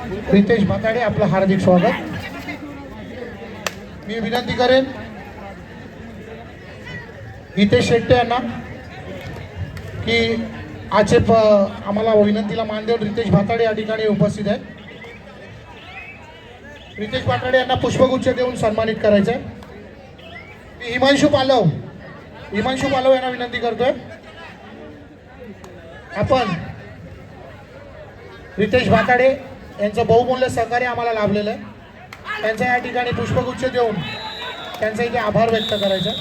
रितेश भाताडे आपलं हार्दिक स्वागत. मी विनंती करेन हितेश शेट्टे यांना की आचेप आम्हाला विनंतीला मान देऊन रितेश भाताडे या ठिकाणी उपस्थित आहे. रितेश भाताडे यांना पुष्पगुच्छ देऊन सन्मानित करायचं आहे. हिमांशू पालव यांना विनंती करतोय आपण रितेश भाताडे यांचं बहुमूल्य सहकार्य आम्हाला लाभलेलं आहे. त्यांचा या ठिकाणी पुष्पगुच्छ देऊन त्यांचा इथे आभार व्यक्त करायचा.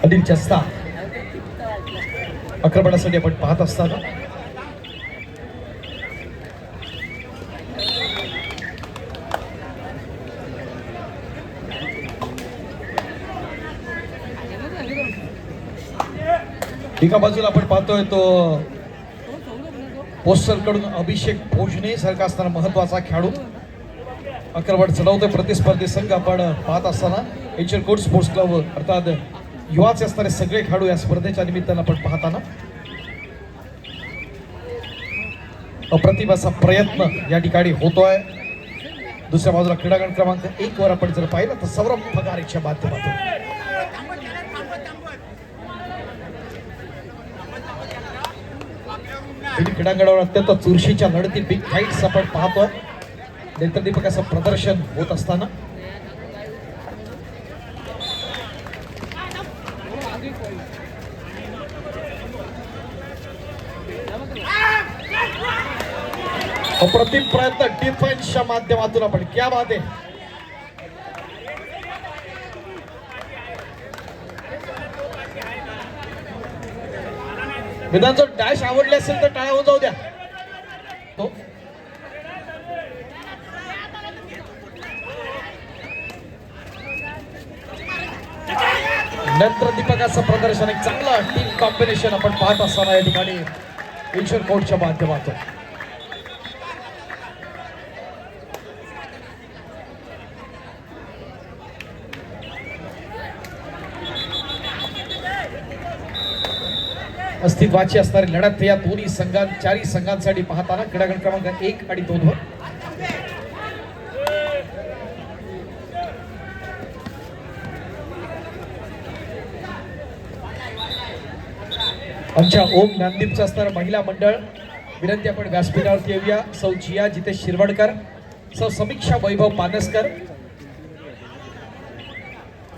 अनिल जस्ता आक्रमणासाठी आपण पाहत असताना एका बाजूला आपण पाहतोय तो पोस्टर कडून अभिषेक भोजने सारखा असताना महत्वाचा खेळाडू आक्रमण चढवतोय प्रतिस्पर्धी संघ आपण पाहत असताना एचर कोट स्पोर्ट्स क्लब अर्थात युवाचे असणारे सगळे खेळाडू या स्पर्धेच्या निमित्तानं आपण पाहताना अप्रतिम असा प्रयत्न या ठिकाणी होतोय. दुसऱ्या बाजूला क्रीडांगण क्रमांक 1 वर आपण जर पाहिलं तर सौरभ फगारेच्या माध्यमातून क्रीडांगणावर अत्यंत चुरशीच्या लढती बिग फाईट्स आपण पाहतोय. नेत्रदीपकाचं प्रदर्शन होत असताना अप्रतिम प्रयत्न डिफेन्सच्या माध्यमातून आपण क्या बात आहे. विधानचं डॅश आवडले असेल तर टाळ्या होऊन जाऊ द्या. तो नेत्रदीपकाचं प्रदर्शन एक चांगलं टीम कॉम्बिनेशन आपण पाहत असताना या ठिकाणी ईश्वर कोटच्या माध्यमातून अस्तित्वाची असणारी लढत या दोन्ही चारही संघांसाठी पाहताना क्रीडागट क्रमांक 1 आणि 2 वर आमच्या ओम ज्ञानदीपचं असणारं महिला मंडळ विनंती आपण व्यासपीठावरती येऊया. सौ जिया जितेश शिरवडकर, सौ समीक्षा वैभव पानसकर.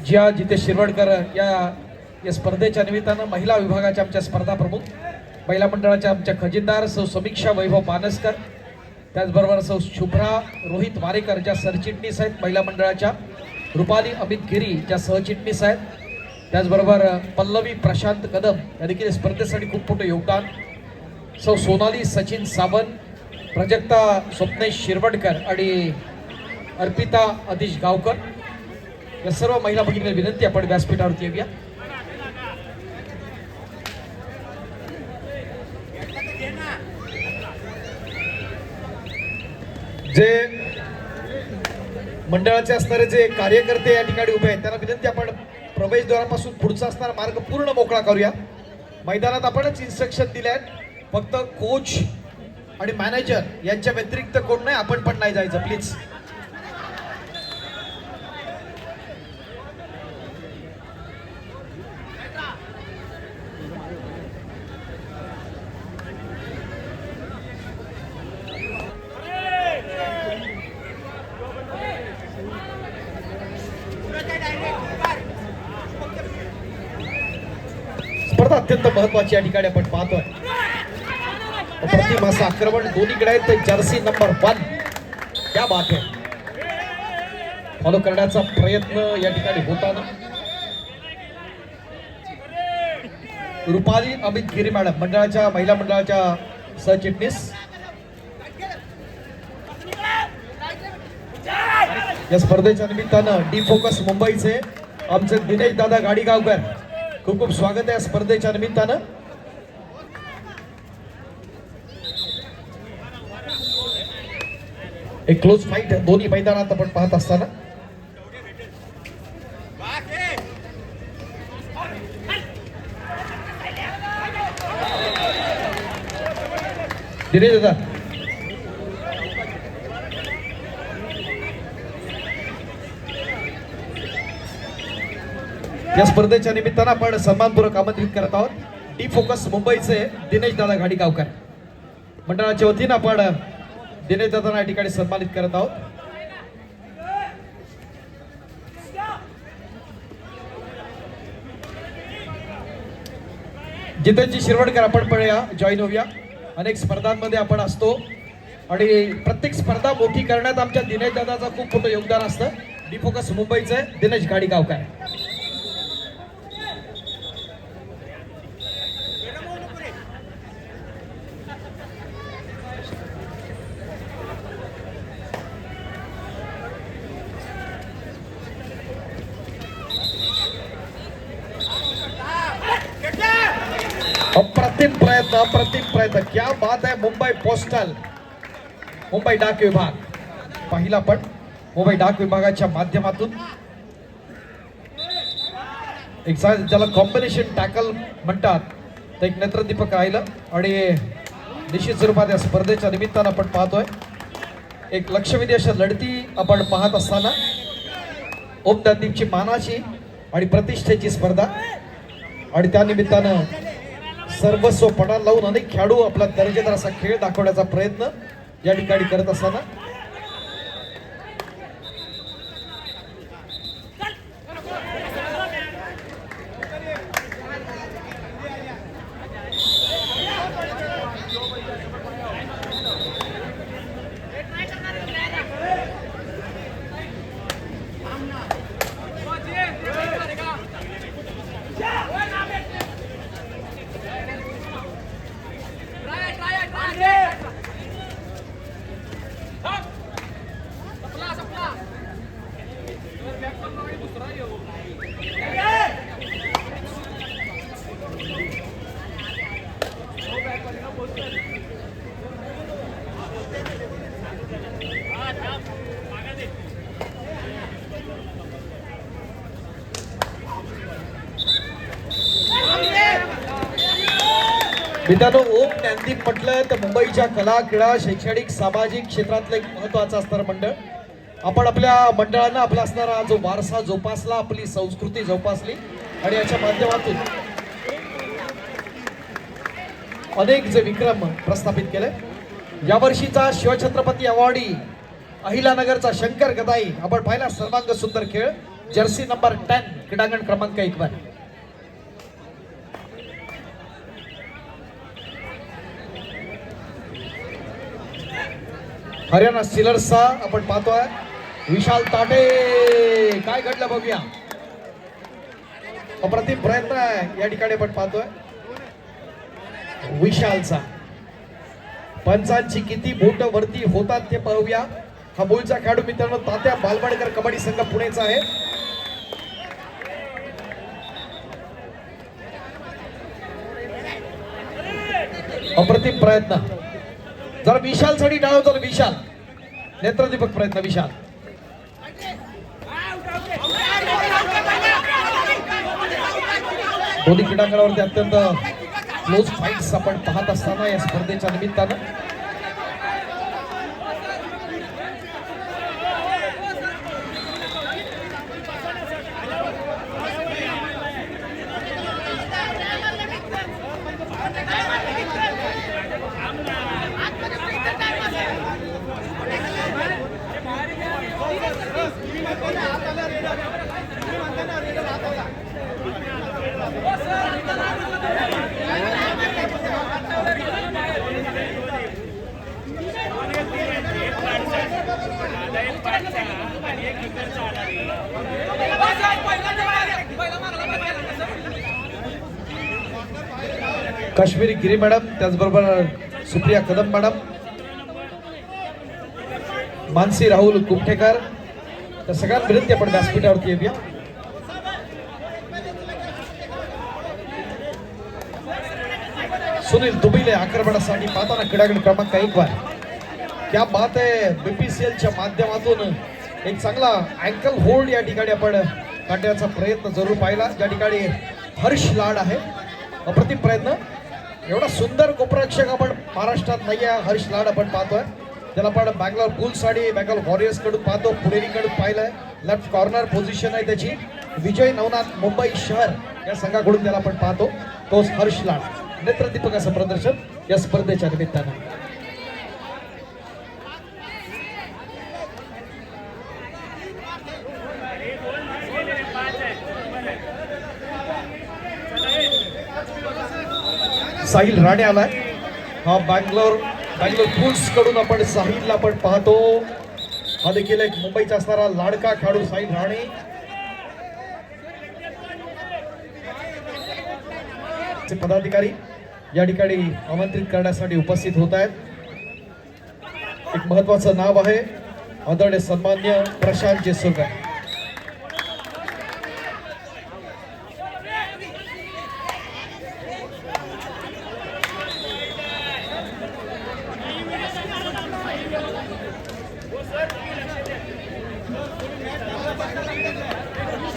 जिया जितेश शिरवडकर या स्पर्धेच्या निमित्तानं महिला विभागाच्या आमच्या स्पर्धा प्रमुख, महिला मंडळाच्या आमच्या खजिनदार सौ समीक्षा वैभव पानसकर, त्याचबरोबर सौ शुभ्रा रोहित वारेकर ज्या सरचिटणीस आहेत महिला मंडळाच्या, रुपाली अमित गिरी ज्या सहचिटणीस आहेत, त्याचबरोबर पल्लवी प्रशांत कदम या देखील स्पर्धेसाठी खूप मोठं योगदान, सौ सोनाली सचिन सावंत, प्रजक्ता स्वप्नेश शिरवडकर आणि अर्पिता अदिश गावकर या सर्व महिला भगिनींना विनंती आपण व्यासपीठावरती येऊया. जे मंडळाचे असणारे जे कार्यकर्ते या ठिकाणी उभे आहेत त्यांना विनंती आपण प्रवेशद्वारापासून पुढचा असणारा मार्ग पूर्ण मोकळा करूया. मैदानात आपणच इन्स्ट्रक्शन दिले आहेत, फक्त कोच आणि मॅनेजर यांच्या व्यतिरिक्त कोण नाही, आपण पण नाही जायचं प्लीज. स्पर्धा अत्यंत महत्वाची या ठिकाणी आपण पाहतोय. प्रतिमाचं आक्रमण दोन्हीकडे आहेत. जर्सी नंबर 1 क्या बात आहे, फॉलो करण्याचा प्रयत्न या ठिकाणी होताना रुपाली अमित गिरी मॅडम मंडळाच्या महिला मंडळाच्या सरचिटणीस. या स्पर्धेच्या निमित्तानं डी फोकस मुंबईचे आमचे दिनेश दादा गाडीगावकर, खूप खूप स्वागत आहे या स्पर्धेच्या निमित्तानं. एक क्लोज फाईट दोन्ही मैदानात आपण पाहत असताना दिनेश दादा या स्पर्धेच्या निमित्तानं आपण सन्मानपूर्वक आमंत्रित करत आहोत डी फोकस मुंबईचे दिनेश दादा गाडीगावकर मंडळाच्या वतीनं आपण दिनेश दादा या ठिकाणी सन्मानित करत आहोत. जितेशजी शिरवडकर आपण पण या जॉईन होऊया. अनेक स्पर्धांमध्ये आपण असतो आणि प्रत्येक स्पर्धा मोठी करण्यात आमच्या दिनेश दादाचं खूप मोठं योगदान असतं. डी फोकस मुंबईचे दिनेश गाडीगावकर. अप्रतिम प्रयत्न क्या बात आहे. मुंबई पोस्टल, मुंबई डाक विभाग पहिला पण मुंबई डाक विभागाच्या माध्यमातून एक ज्याला कॉम्बिनेशन टॅकल म्हणतात तर एक नेत्रदीपक राहिलं आणि निश्चित स्वरूपात या स्पर्धेच्या निमित्तानं आपण पाहतोय एक लक्षवेधी अशा लढती आपण पाहत असताना ओम ज्ञानदीपची मानाची आणि प्रतिष्ठेची स्पर्धा आणि त्या निमित्तानं सर्वस्व पणाला लावून अनेक खेळाडू आपला दर्जेदार असा खेळ दाखवण्याचा प्रयत्न या ठिकाणी करत असताना मित्रांनो, ओम ज्ञानदीप म्हटलं तर मुंबईच्या कला, क्रीडा, शैक्षणिक, सामाजिक क्षेत्रातलं एक महत्त्वाचं असणारं मंडळ. आपण आपल्या मंडळानं आपला असणारा जो वारसा जोपासला, आपली संस्कृती जोपासली आणि याच्या माध्यमातून अनेक जे विक्रम प्रस्थापित केले. यावर्षीचा शिवछत्रपती अवॉर्डी अहिलानगरचा शंकर गदाई आपण पाहिला सर्वांग सुंदर खेळ, जर्सी नंबर 10, क्रीडांगण क्रमांक 1 वर. हरियाणा सिलर्सचा आपण पाहतोय विशाल ताटे. काय घडलं बघूया. अप्रतिम प्रयत्न आहे या ठिकाणी आपण पाहतोय विशालचा. पंचांची किती बोट वरती होतात ते पाहूया. हा मूळचा खेळाडू मित्रांनो तात्या बालवाडकर कबड्डी संघ पुणेचा आहे. अप्रतिम प्रयत्न. जरा विशाल साठी डाळव, जरा विशाल नेत्रदीपक प्रयत्न. विशाल दोन्ही क्रीडांगणावरती अत्यंत क्लोज फाईट्स आपण पाहत असताना या स्पर्धेच्या निमित्तानं काश्मीरी गिरी मॅडम, त्याचबरोबर सुप्रिया कदम मॅडम, मानसी राहुल कुमठेकर, त्या सगळ्यात विनंती आपण व्यासपीठावरती येऊया. सुनील दुबईले आक्रमणासाठी पाहताना क्रीडांगण क्रमांक 1 वर. क्या बात आहे. बीपीसीएलच्या माध्यमातून एक चांगला अँकल होल्ड या ठिकाणी आपण काढण्याचा प्रयत्न जरूर पाहिला. ज्या ठिकाणी हर्ष लाड आहे. अप्रतिम प्रयत्न. एवढा सुंदर गोपरक्षक आपण महाराष्ट्रात नाही आहे. हर्ष लाड आपण पाहतोय. त्याला आपण बँगलोर बुल्स आणि बँगलोर वॉरियर्स कडून पाहतो. पुणेरीकडून पाहिलंय. लेफ्ट कॉर्नर पोझिशन आहे त्याची. विजय नवनाथ मुंबई शहर या संघाकडून त्याला आपण पाहतो. तोच हर्ष लाड. नेत्रदीपकाचं प्रदर्शन या स्पर्धेच्या निमित्तानं. साहिल राणे आलाय. हा बँगलोर बुल्स कडून आपण साहिलला आपण पाहतो. हा देखील एक मुंबईचा असणारा लाडका खेळाडू साहिल राणे. पदाधिकारी या ठिकाणी आमंत्रित करण्यासाठी उपस्थित होत आहेत. एक महत्वाचं नाव आहे आदरणीय सन्मान्य प्रशांत जेसुरकर.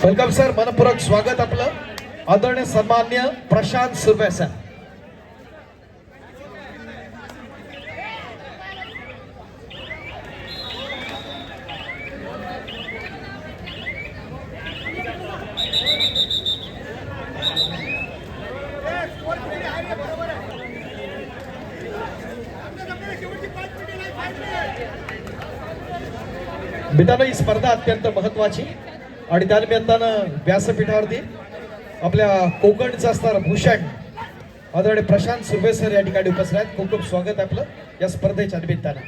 वेलकम सर, मनपूर्वक स्वागत आपलं. आदरणीय सन्मान्य प्रशांत सुर्वे सर. मित्रांनो, ही स्पर्धा अत्यंत महत्वाची आणि त्या निमित्तानं व्यासपीठावरती आपल्या कोकणचं असणारं भूषण आदरणीय प्रशांत सुर्वे सर या ठिकाणी उपस्थित आहेत. खूप खूप स्वागत आहे आपलं या स्पर्धेच्या निमित्तानं.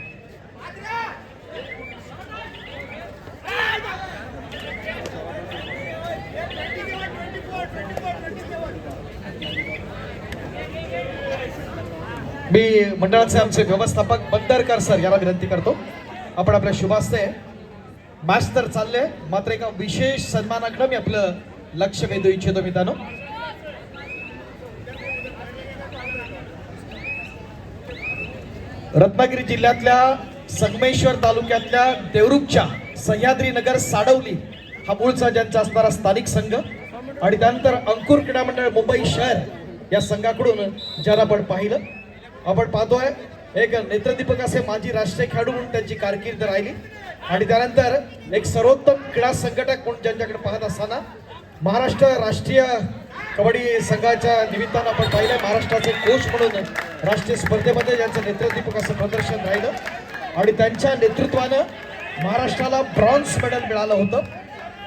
मी मंडळाचे आमचे व्यवस्थापक बंदरकर सर याला विनंती करतो, आपण आपल्या शुभास्ते मॅच तर चालले, मात्र एका विशेष सन्मानाकडे मी आपलं लक्ष वेधू इच्छितो. मित्रांनो, रत्नागिरी जिल्ह्यातल्या संगमेश्वर तालुक्यातल्या देवरुखच्या सह्याद्रीनगर साडवली हा मूळचा ज्यांचा असणारा स्थानिक संघ आणि त्यानंतर अंकुर क्रीडा मंडळ मुंबई शहर या संघाकडून ज्याला आपण पाहिलं. आपण पाहतोय एक नेत्रदीपक असे माजी राष्ट्रीय खेळाडू म्हणून त्यांची कारकीर्द राहिली आणि त्यानंतर एक सर्वोत्तम क्रीडा संघटक म्हणून ज्यांच्याकडे पाहत असताना महाराष्ट्र राष्ट्रीय कबड्डी संघाच्या निमित्तानं आपण पाहिलं महाराष्ट्राचे कोच म्हणून राष्ट्रीय स्पर्धेमध्ये ज्यांचं नेत्रदीपक असं प्रदर्शन राहिलं आणि त्यांच्या नेतृत्वानं महाराष्ट्राला ब्रॉन्झ मेडल मिळालं होतं.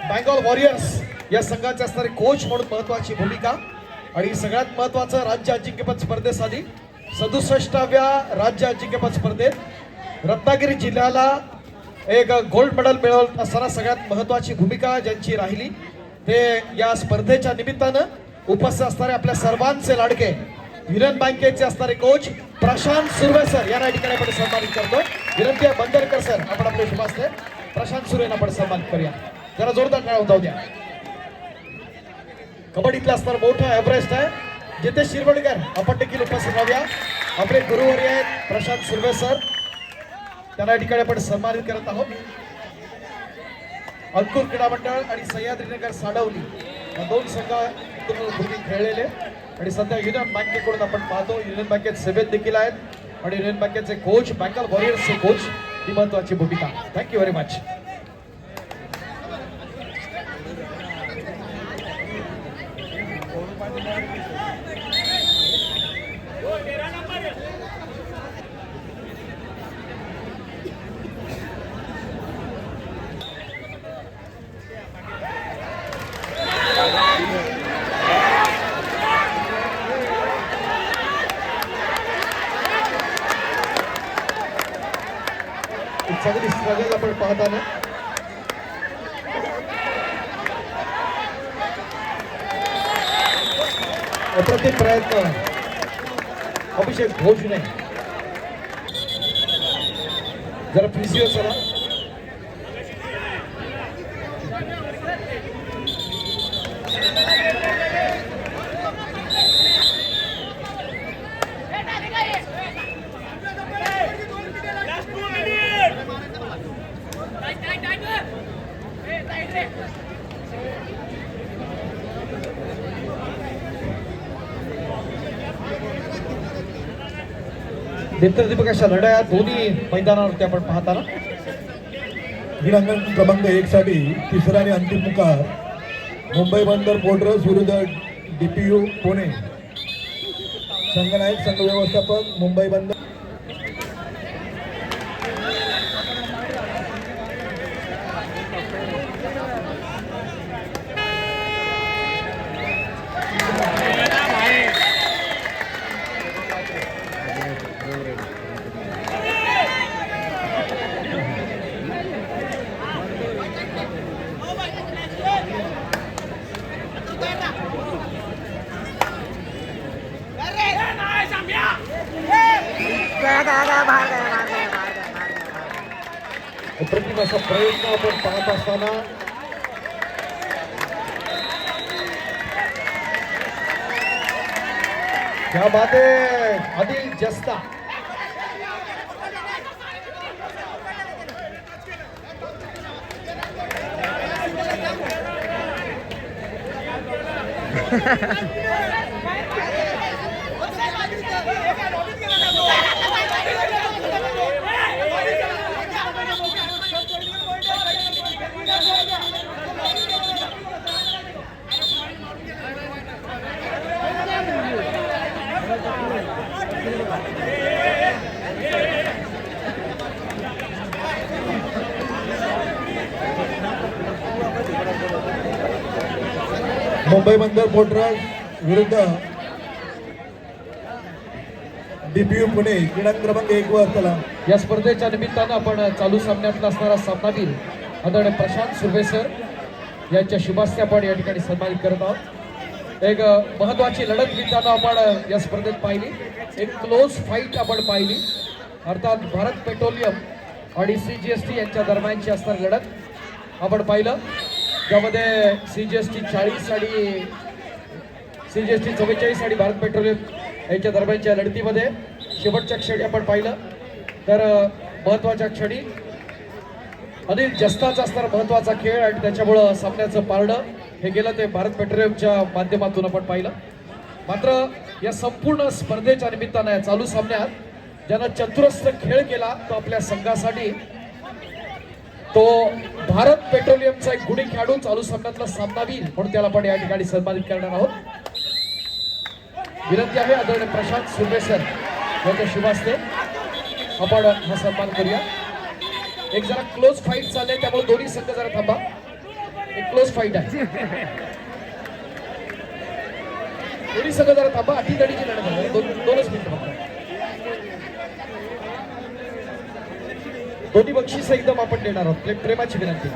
बेंगॉल वॉरियर्स या संघाचे असणारे कोच म्हणून महत्वाची भूमिका आणि सगळ्यात महत्वाचं राज्य अजिंक्यपद स्पर्धेसाठी 67व्या राज्य अजिंक्यपद स्पर्धेत रत्नागिरी जिल्ह्याला एक गोल्ड मेडल मिळवत असताना सगळ्यात महत्वाची भूमिका ज्यांची राहिली ते या स्पर्धेच्या निमित्तानं उपस्थित असणारे आपल्या सर्वांचे लाडके युनियन बँकेचे असणारे कोच प्रशांत सुर्वे सर यांना ठिकाणी आपण सन्मानित करतो. विनंती आहे बंदरकर सर आपण आपले शुभास्ते प्रशांत सुर्वे यांना आपण सन्मानित करूया. जरा जोरदार टाळ्या जाऊ द्या. कबड्डीतला असणारा मोठा एव्हरेस्ट आहे जिथे शिरवडकर आपण देखील उपस्थित राहूया. आपले गुरुवर्य आहेत प्रशांत सुर्वे सर त्यांना या ठिकाणी आपण सन्मानित करत आहोत. अंकुर क्रीडा मंडळ आणि सह्याद्रीनगर साडवली या दोन संघातून खेळलेले आणि सध्या युनियन बँकेकडून आपण पाहतो युनियन बँकेत सेवेत देखील आहेत आणि युनियन बँकेचे कोच बेंगॉल वॉरियर्सचे कोच ही महत्वाची भूमिका. Thank you very much. चांगली स्ट्रगल आपण पाहताना अप्रतिम प्रयत्न अभिषेक भोजने जरा फिजिओ चला नेत्रदीपक अशा लढाया दोन्ही मैदानावरती आपण पाहताना क्रीडांगण क्रमांक 1 साठी तिसरा आणि अंतिम पुकार मुंबई बंदर पोर्टर्स विरुद्ध DPU पुणे. संघनायक संघ व्यवस्थापक मुंबई बंदर. अप्रतिम असा प्रयत्न आपण पाहत असताना क्या बात है आदिल जस्ता. मुंबई बंदर पोर्टर्स विरुद्ध DPU पुणे. क्रीडांगण क्रमांक 1 वर चला. या स्पर्धेच्या निमित्तानं आपण चालू सामन्यातला असणारा सामनावीर आदरणीय प्रशांत सुर्वे सर यांच्या शुभास्ते आपण या ठिकाणी सन्मानित करत आहोत. एक महत्वाची लढत मित्रांनो आपण या स्पर्धेत पाहिली. एक क्लोज फाईट आपण पाहिली अर्थात भारत पेट्रोलियम आणि CGST यांच्या दरम्यानची असणारी लढत आपण पाहिलं ज्यामध्ये CGST 40 आणि CGST 44 आणि भारत पेट्रोलियम यांच्या दरम्यानच्या लढतीमध्ये शेवटच्या क्षणी आपण पाहिलं तर महत्वाच्या क्षणी अनिल जस्ताचा असणारा महत्वाचा खेळ आणि त्याच्यामुळं सामन्याचं पारडं हे गेलं ते भारत पेट्रोलियमच्या माध्यमातून आपण पाहिलं. मात्र या संपूर्ण स्पर्धेच्या निमित्तानं या चालू सामन्यात ज्यानं चतुरस्र खेळ केला तो आपल्या संघासाठी तो भारत पेट्रोलियमचा एक गुणी खेळाडू चालू सामन्यातला सामनावीर म्हणून त्याला आपण या ठिकाणी सन्मानित करणार आहोत. विनंती आहे आदरणीय प्रशांत सुर्वेसर यांच्या शुभास्ते आपण हा सन्मान करूया. एक जरा क्लोज फाईट चालले त्यामुळे दोन्ही संघ जरा थांबा. एक क्लोज फाईट आहे. दोन्ही संघ जरा थांबा. अटीतडीची लढत आहे. दोनच मिनिटं फक्त. दोन्ही बक्षीस एकदम आपण देणार आहोत. प्रेमाची विनंती.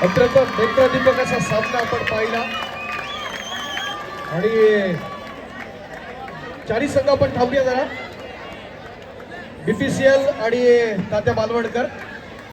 अत्यंत नेत्रदीपक असा सामना आपण पाहिला आणि चारी संघ आपण थांबूया जरा. BPCL आणि तात्या मालवणकर